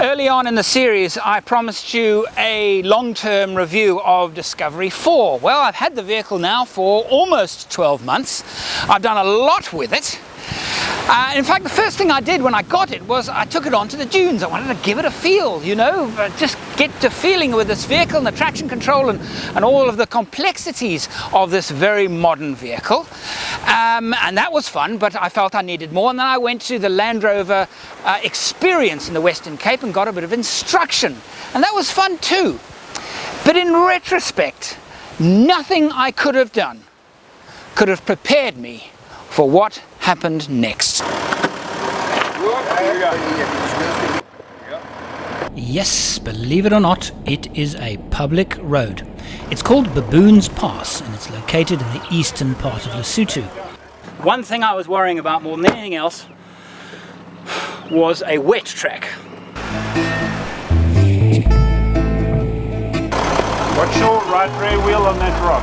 Early on in the series, I promised you a long-term review of Discovery-4. Well, I've had the vehicle now for almost 12 months. I've done a lot with it. In fact, the first thing I did when I got it was I took it onto the dunes. I wanted to give it a feel, you know, just get to feeling with this vehicle and the traction control and all of the complexities of this very modern vehicle. And that was fun, but I felt I needed more. And then I went to the Land Rover experience in the Western Cape and got a bit of instruction. And that was fun too. But in retrospect, nothing I could have done could have prepared me for what happened next. Yes, believe it or not, it is a public road. It's called Baboon's Pass and it's located in the eastern part of Lesotho. One thing I was worrying about more than anything else was a wet track. Watch your right rear wheel on that rock.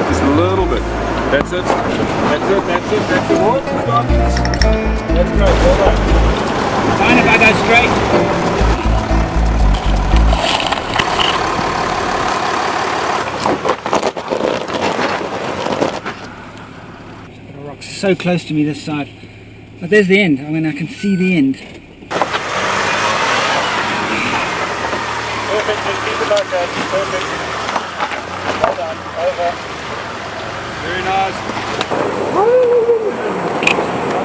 Just a little bit. That's it. That's it. That's it. That's it. What? Stop. That's great. Well done. Fine if I go straight. The rock's so close to me this side. But there's the end. I mean, I can see the end. Perfect. Just keep it like that. Perfect. Well done. Over. Very nice.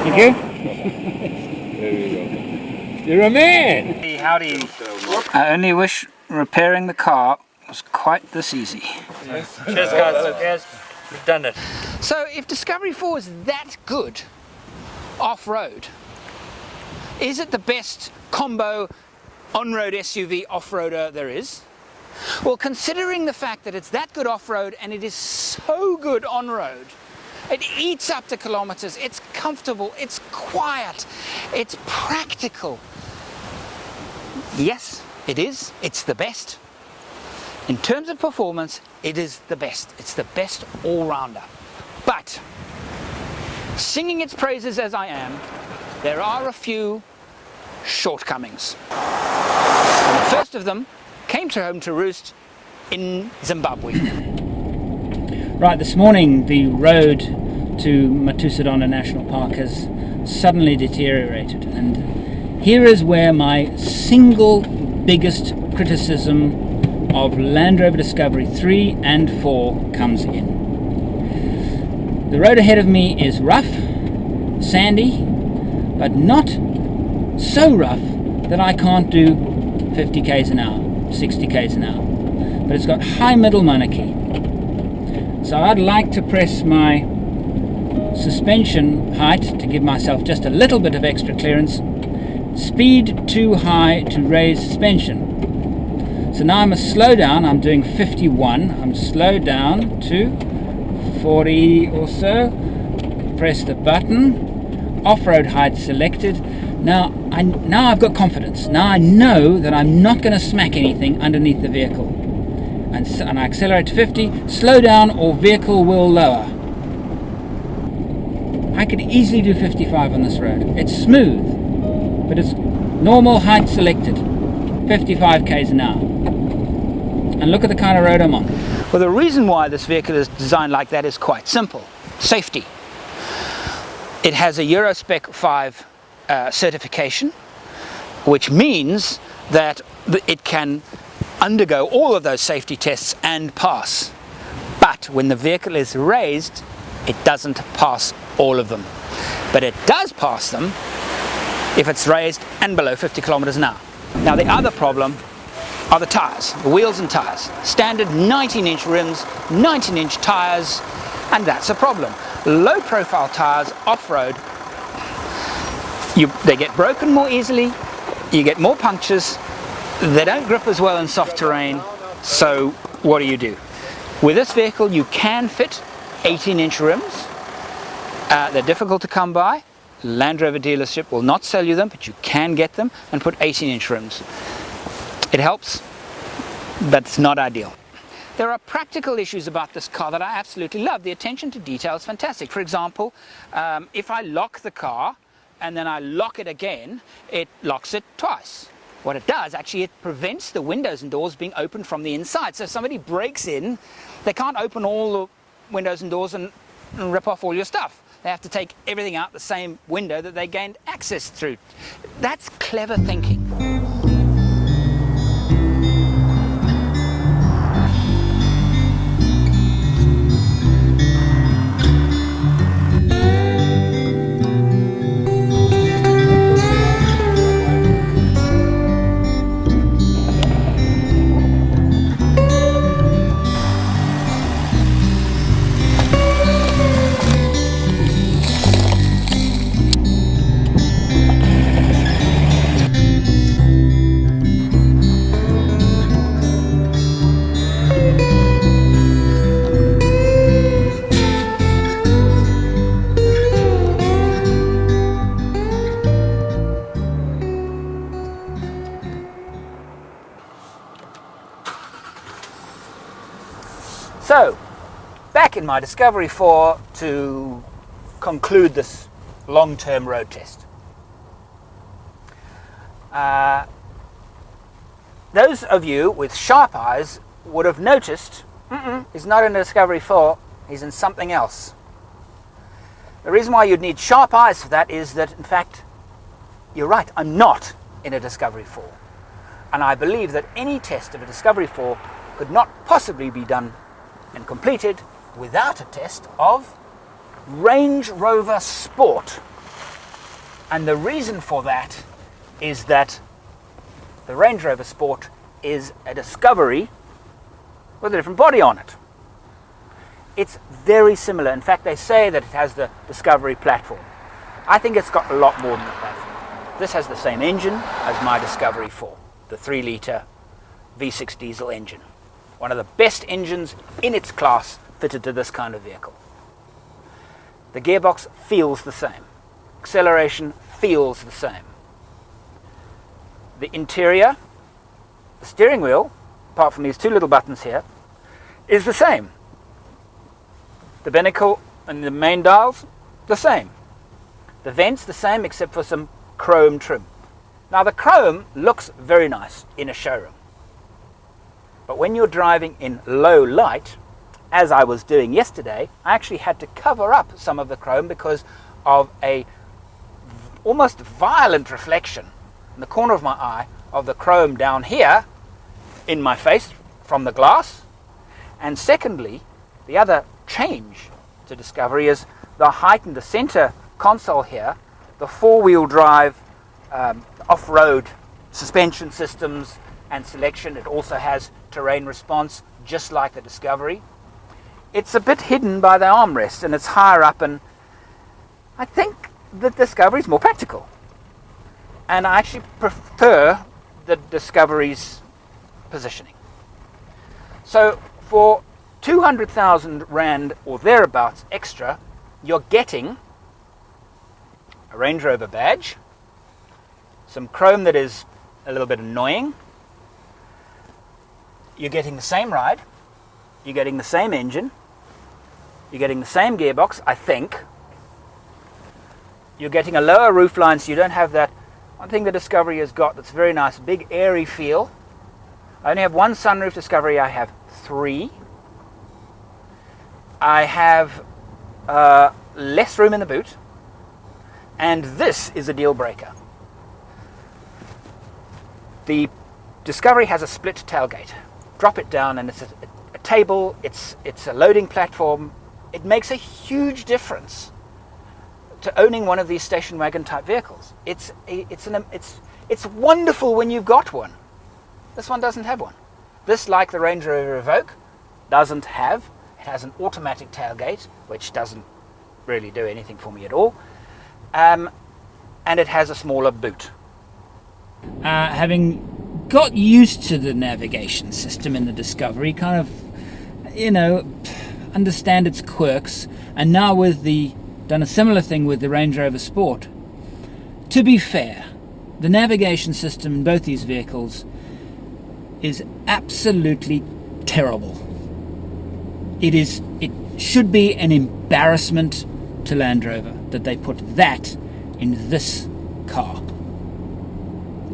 Thank you. There you go. You're a man! Howdy. I only wish repairing the car was quite this easy. Yes. Cheers guys. Cheers. We've done it. So if Discovery-4 is that good off-road, is it the best combo on-road SUV off-roader there is? Well, considering the fact that it's that good off-road and it is so good on-road, it eats up the kilometers, it's comfortable, it's quiet, it's practical. Yes, it is. It's the best. In terms of performance, it is the best. It's the best all-rounder. But, singing its praises as I am, there are a few shortcomings. And the first of them came home to roost in Zimbabwe. Right, this morning the road to Matusadona National Park has suddenly deteriorated, and here is where my single biggest criticism of Land Rover Discovery 3 and 4 comes in. The road ahead of me is rough, sandy, but not so rough that I can't do 50 k's an hour, 60 k's an hour. But it's got high middle monarchy. So I'd like to press my suspension height to give myself just a little bit of extra clearance. Speed too high to raise suspension. So now I must slow down. I'm doing 51. I'm slowed down to 40 or so. Press the button. Off-road height selected. Now I've got confidence. Now I know that I'm not going to smack anything underneath the vehicle. And I accelerate to 50. Slow down or vehicle will lower. I could easily do 55 on this road. It's smooth, but it's normal height selected. 55 k's an hour. And look at the kind of road I'm on. Well, the reason why this vehicle is designed like that is quite simple. Safety. It has a Euro Spec 5 certification, which means that it can undergo all of those safety tests and pass. But when the vehicle is raised, it doesn't pass all of them. But it does pass them if it's raised and below 50 kilometers an hour. Now the other problem are the tires, the wheels and tires. Standard 19-inch rims, 19-inch tires, and that's a problem. Low profile tires off-road, they get broken more easily, you get more punctures, they don't grip as well in soft terrain, so what do? With this vehicle you can fit 18-inch rims. They're difficult to come by. Land Rover dealership will not sell you them, but you can get them and put 18-inch rims. It helps, but it's not ideal. There are practical issues about this car that I absolutely love. The attention to detail is fantastic. For example, if I lock the car and then I lock it again, it locks it twice. What it does, actually, it prevents the windows and doors being opened from the inside. So if somebody breaks in, they can't open all the windows and doors and rip off all your stuff. They have to take everything out the same window that they gained access through. That's clever thinking. So, back in my Discovery-4 to conclude this long-term road test. Those of you with sharp eyes would have noticed he's not in a Discovery-4, he's in something else. The reason why you'd need sharp eyes for that is that, in fact, you're right, I'm not in a Discovery-4. And I believe that any test of a Discovery-4 could not possibly be done and completed without a test of Range Rover Sport. And the reason for that is that the Range Rover Sport is a Discovery with a different body on it. It's very similar. In fact, they say that it has the Discovery platform. I think it's got a lot more than the platform. This has the same engine as my Discovery-4, the 3-litre V6 diesel engine. One of the best engines in its class fitted to this kind of vehicle. The gearbox feels the same. Acceleration feels the same. The interior, the steering wheel, apart from these two little buttons here, is the same. The binnacle and the main dials, the same. The vents, the same, except for some chrome trim. Now the chrome looks very nice in a showroom. But when you're driving in low light, as I was doing yesterday, I actually had to cover up some of the chrome because of a almost violent reflection in the corner of my eye of the chrome down here in my face from the glass. And secondly, the other change to Discovery is the height in the center console here, the four-wheel drive off-road suspension systems and selection. It also has terrain response, just like the Discovery. It's a bit hidden by the armrest and it's higher up, and I think the Discovery is more practical. And I actually prefer the Discovery's positioning. So for 200,000 Rand or thereabouts extra, you're getting a Range Rover badge, some chrome that is a little bit annoying. You're getting the same ride, you're getting the same engine, you're getting the same gearbox, I think. You're getting a lower roofline, so you don't have that. One thing the Discovery has got that's very nice, big airy feel. I only have one sunroof Discovery, I have 3. I have less room in the boot, and this is a deal breaker. The Discovery has a split tailgate. Drop it down and it's a table, it's a loading platform. It makes a huge difference to owning one of these station wagon type vehicles. It's wonderful when you've got one. This one doesn't have one. This, like the Range Rover Evoque, doesn't have. It has an automatic tailgate, which doesn't really do anything for me at all. And it has a smaller boot. Having got used to the navigation system in the Discovery, kind of, understand its quirks, and now done a similar thing with the Range Rover Sport. To be fair, the navigation system in both these vehicles is absolutely terrible. It should be an embarrassment to Land Rover that they put that in this car.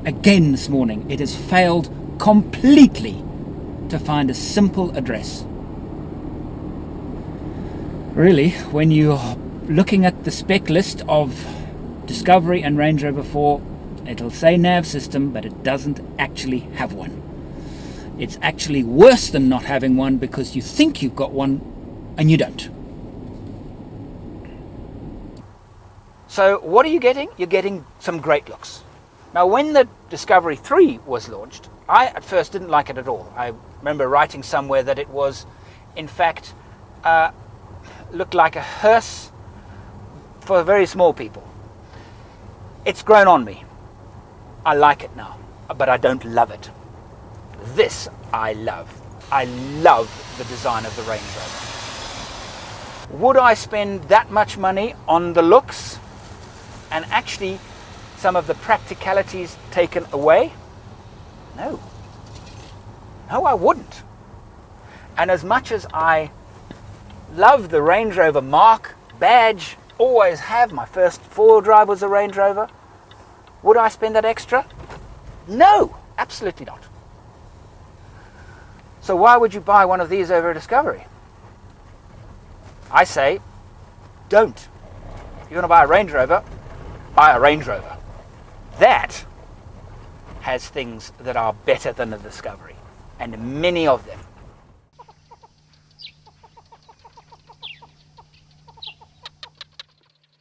again this morning, it has failed completely to find a simple address. Really, when you're looking at the spec list of Discovery and Range Rover 4, it'll say nav system, but it doesn't actually have one. It's actually worse than not having one, because you think you've got one and you don't. So what are you getting? You're getting some great looks. Now, when the Discovery 3 was launched, I at first didn't like it at all. I remember writing somewhere that it was, in fact, looked like a hearse for very small people. It's grown on me. I like it now, but I don't love it. This I love. I love the design of the Range Rover. Would I spend that much money on the looks and actually some of the practicalities taken away? No. No, I wouldn't. And as much as I love the Range Rover mark, badge, always have, my first four-wheel drive was a Range Rover, would I spend that extra? No, absolutely not. So why would you buy one of these over a Discovery? I say, don't. If you're going to buy a Range Rover, buy a Range Rover. That has things that are better than the Discovery, and many of them.